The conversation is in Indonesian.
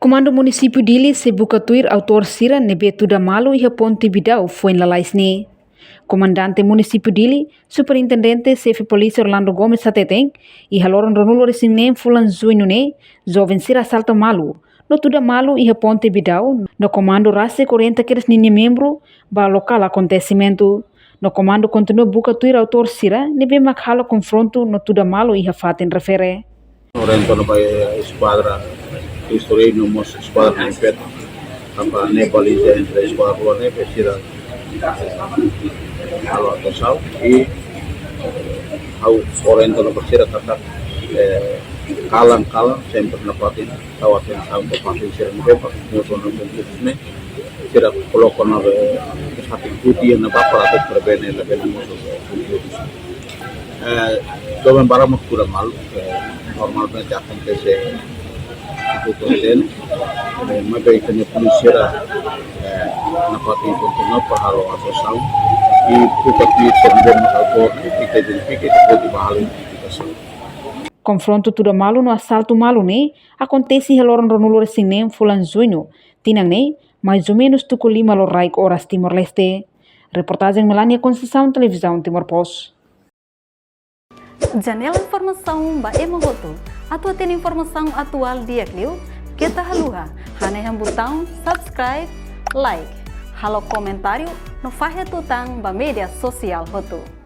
Comando Município Dili se Bukatuir autor Sira Nebetu da Malu e Ponte Bidau foi na Laisne. Comandante Município Dili, Superintendente Chefe Polícia Orlando Gomes Sateteng e Haloron Ronulo Resinem Fulan Zuinune, jovem Sira Salta Malu, no Tuda Malu e Ponte Bidau, no Comando Race 40 que ninha membro, ba local acontecimento. No Comando continua Bukatuir autor Sira, nebe makhalo confronto no Tuda Malu e Faten refere. Orientano by squadra history numos squadra nepet tanpa nepaliza entre squadra nepet sira kalau atau e au orientano bersira kata kalang sempre na patin tawatin au patin sira nepet musuh na bentuknya sira koloko na satu putih na bapa atau perbene la bene musuh Joven bara muscura mal normalmente acontece itu konten mabai kanya polisiera na patin continua para asociação e puta que também autor que identifica que pode bahal identificação. Confronto Tuda Malu no assalto Malu ne acontece heloron Ronulo Resinem Fulan Junho, tinang ne mais ou menos tuku 5 horas Timor-Leste. Reportagem Melania Conceição, Televisão Timor-Post. Janela Informação Baema Goto. Atua tem informação atual dia Clio. Kita haluha. Haneham botão subscribe, like. Halo comentário no Fahia Tutang ba media sosial Hoto.